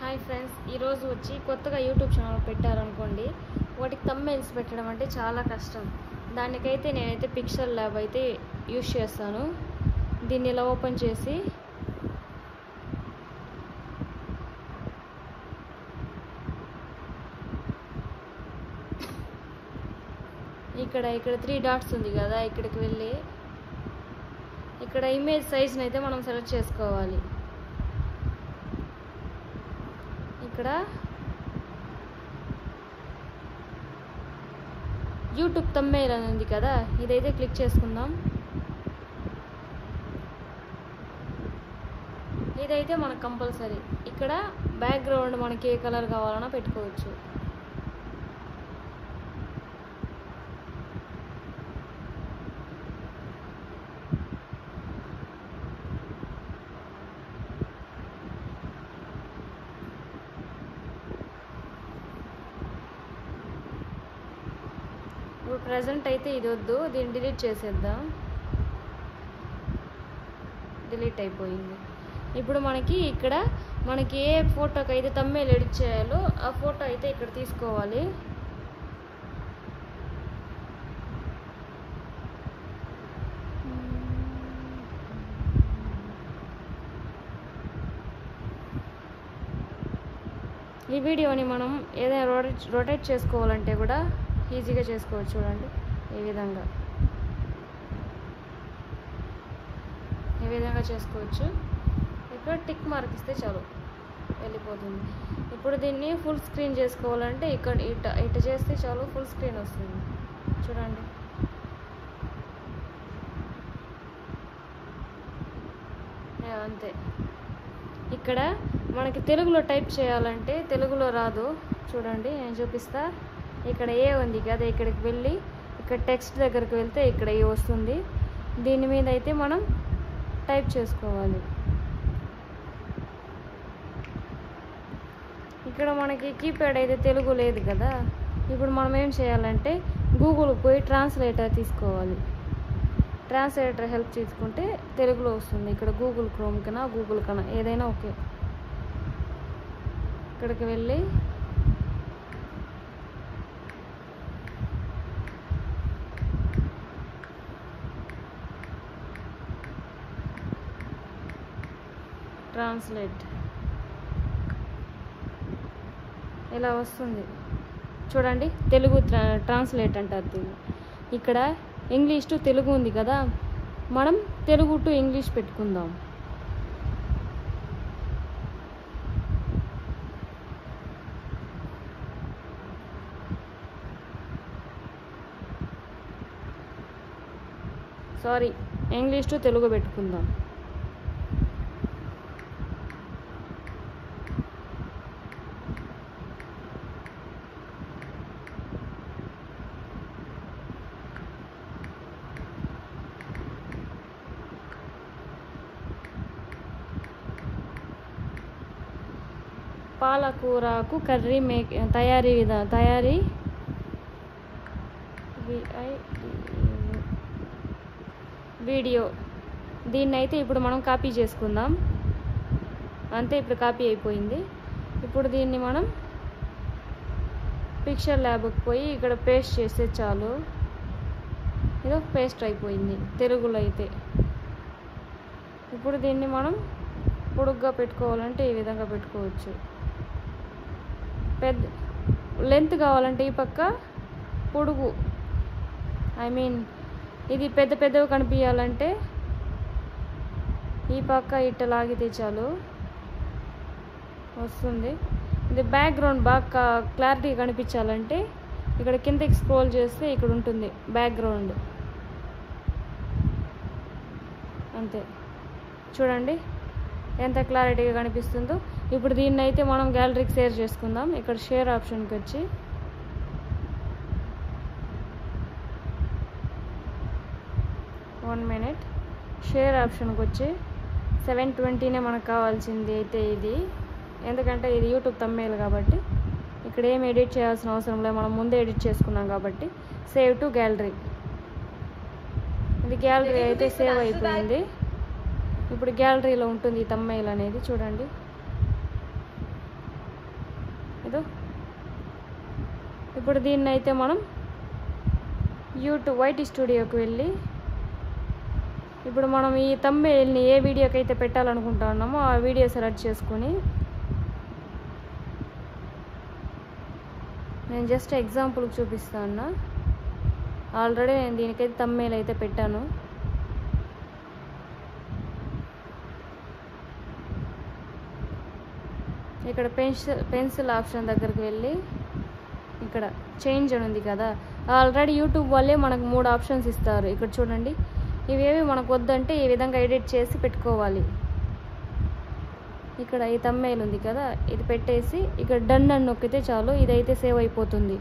Hi friends, ఈరోజు వచ్చి కొత్తగా యూట్యూబ్ ఛానల్ పెట్టారనుకోండి, వాటికి థంబ్నెయిల్స్ పెట్టడం అంటే చాలా కష్టం. దానికైతే నేనైతే పిక్సెల్ ల్యాబ్ అయితే యూజ్ చేస్తాను. దీన్ని ఇలా ఓపెన్ చేసి ఇక్కడ 3 డాట్స్ ఉంది కదా, ఇక్కడికి వెళ్ళి ఇక్కడ ఇమేజ్ సైజ్ని అయితే మనం సెలెక్ట్ చేసుకోవాలి. ఇక్కడ యూట్యూబ్ థంబ్నెయిల్ అని ఉంది కదా, ఇదైతే క్లిక్ చేసుకుందాం. ఇదైతే మనకు కంపల్సరీ. ఇక్కడ బ్యాక్గ్రౌండ్ మనకి ఏ కలర్ కావాలన్నా పెట్టుకోవచ్చు. ఇప్పుడు ప్రజెంట్ అయితే ఇది వద్దు, దీన్ని డిలీట్ చేసేద్దాం. డిలీట్ అయిపోయింది. ఇప్పుడు ఇక్కడ మనకి ఏ ఫోటోకి అయితే థంబ్నెయిల్ ఎడిట్ చేయాలో ఆ ఫోటో అయితే ఇక్కడ తీసుకోవాలి. ఈ వీడియోని మనం ఏదైనా రొటేట్ చేసుకోవాలంటే కూడా ఈజీగా చేసుకోవచ్చు. చూడండి ఈ విధంగా చేసుకోవచ్చు. ఇక్కడ టిక్ మార్క్ ఇస్తే చాలు, వెళ్ళిపోతుంది. ఇప్పుడు దీన్ని ఫుల్ స్క్రీన్ చేసుకోవాలంటే ఇక్కడ ఇట చేస్తే చాలు, ఫుల్ స్క్రీన్ వస్తుంది. చూడండి, అంతే. ఇక్కడ మనకి తెలుగులో టైప్ చేయాలంటే తెలుగులో రాదు. చూడండి, నేను చూపిస్తా. ఇక్కడ ఏ ఉంది కదా, ఇక్కడికి వెళ్ళి ఇక్కడ టెక్స్ట్ దగ్గరికి వెళ్తే ఇక్కడ ఏ వస్తుంది. దీని మీద అయితే మనం టైప్ చేసుకోవాలి. ఇక్కడ మనకి కీప్యాడ్ అయితే తెలుగు లేదు కదా. ఇప్పుడు మనం ఏం చేయాలంటే గూగుల్కి పోయి ట్రాన్స్లేటర్ తీసుకోవాలి. ట్రాన్స్లేటర్ హెల్ప్ తీసుకుంటే తెలుగులో వస్తుంది. ఇక్కడ గూగుల్ క్రోమ్ కన్నా గూగుల్ కన్నా ఏదైనా ఓకే. ఇక్కడికి వెళ్ళి ట్రాన్స్లేట్ ఇలా వస్తుంది. చూడండి, తెలుగు ట్రాన్స్లేట్ అంటారు దీన్ని. ఇక్కడ ఇంగ్లీష్ టు తెలుగు ఉంది కదా, మనం తెలుగు టు ఇంగ్లీష్ పెట్టుకుందాం. సారీ, ఇంగ్లీష్ టు తెలుగు పెట్టుకుందాం. పాలకూరకు కర్రీ తయారీ వీడియో. దీన్ని అయితే ఇప్పుడు మనం కాపీ చేసుకుందాం. అంతే, ఇప్పుడు కాపీ అయిపోయింది. ఇప్పుడు దీన్ని మనం పిక్సెల్ ల్యాబ్కి పోయి ఇక్కడ పేస్ట్ చేస్తే చాలు. ఇదో పేస్ట్ అయిపోయింది తెలుగులో అయితే. ఇప్పుడు దీన్ని మనం పొడుగ్గా పెట్టుకోవాలంటే ఈ విధంగా పెట్టుకోవచ్చు. పెద్ద లెంత్ కావాలంటే ఈ పక్క పొడుగు, ఇది పెద్దగా కనిపించాలంటే ఈ పక్క ఇట్ట లాగితే చాలు వస్తుంది. ఇది బ్యాక్గ్రౌండ్ బాగా క్లారిటీగా కనిపించాలంటే ఇక్కడ కిందకి స్క్రోల్ చేస్తే ఇక్కడ ఉంటుంది బ్యాక్గ్రౌండ్. అంతే, చూడండి ఎంత క్లారిటీగా కనిపిస్తుందో. ఇప్పుడు దీన్ని అయితే మనం గ్యాలరీకి షేర్ చేసుకుందాం. ఇక్కడ షేర్ ఆప్షన్కి వచ్చి షేర్ ఆప్షన్కి వచ్చి 720నే మనకు కావాల్సింది అయితే ఇది. ఎందుకంటే ఇది యూట్యూబ్ థంబ్నెయిల్ కాబట్టి ఇక్కడ ఏం ఎడిట్ చేయాల్సిన అవసరం లేదు, మనం ముందే ఎడిట్ చేసుకున్నాం కాబట్టి. Save to gallery. ఇది గ్యాలరీ అయితే సేవ్ అయిపోయింది. ఇప్పుడు గ్యాలరీలో ఉంటుంది ఈ థంబ్నెయిల్ అనేది. చూడండి, ఇప్పుడు దీన్ని అయితే మనం యూట్యూబ్ వైటీ స్టూడియోకి వెళ్ళి ఇప్పుడు మనం ఈ థంబ్నెయిల్ని ఏ వీడియోకి అయితే పెట్టాలనుకుంటున్నామో ఆ వీడియో సెలెక్ట్ చేసుకొని నేను జస్ట్ ఎగ్జాంపుల్కి చూపిస్తాను. ఆల్రెడీ నేను దీనికైతే థంబ్నెయిల్ అయితే పెట్టాను. ఇక్కడ పెన్సిల్ ఆప్షన్ దగ్గరికి వెళ్ళి ఇక్కడ చేంజ్ అని ఉంది కదా, ఆల్రెడీ యూట్యూబ్ వాళ్ళే మనకు 3 ఆప్షన్స్ ఇస్తారు. ఇక్కడ చూడండి, ఇవేవి మనకు వద్దంటే ఈ విధంగా ఎడిట్ చేసి పెట్టుకోవాలి. ఇక్కడ ఈ థంబ్నెయిల్ ఉంది కదా, ఇది పెట్టేసి ఇక్కడ డన్ అని నొక్కితే చాలు, ఇదైతే సేవ్ అయిపోతుంది.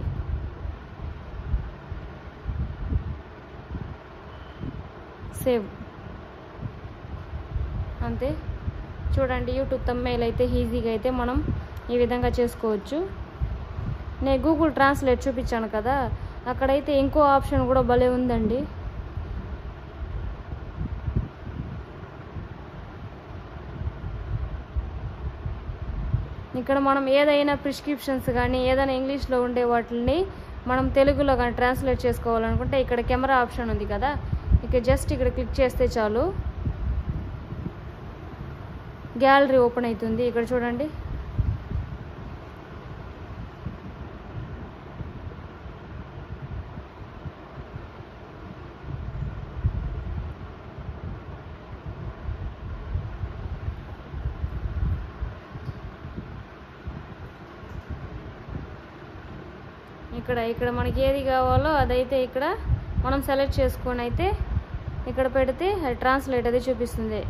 సేవ్ అంతే. చూడండి, యూట్యూబ్ థంబ్నెయిల్ అయితే ఈజీగా అయితే మనం ఈ విధంగా చేసుకోవచ్చు. నేను గూగుల్ ట్రాన్స్లేట్ చూపించాను కదా, అక్కడైతే ఇంకో ఆప్షన్ కూడా భలే ఉందండి. ఇక్కడ మనం ఏదైనా ప్రిస్క్రిప్షన్స్ కానీ ఏదైనా ఇంగ్లీష్లో ఉండే వాటిని మనం తెలుగులో కానీ ట్రాన్స్లేట్ చేసుకోవాలనుకుంటే ఇక్కడ కెమెరా ఆప్షన్ ఉంది కదా, ఇక జస్ట్ ఇక్కడ క్లిక్ చేస్తే చాలు గ్యాలరీ ఓపెన్ అవుతుంది. ఇక్కడ చూడండి, ఇక్కడ మనకి ఏది కావాలో అదైతే ఇక్కడ మనం సెలెక్ట్ చేసుకొని అయితే ఇక్కడ పెడితే అది ట్రాన్స్లేట్ అది చూపిస్తుంది.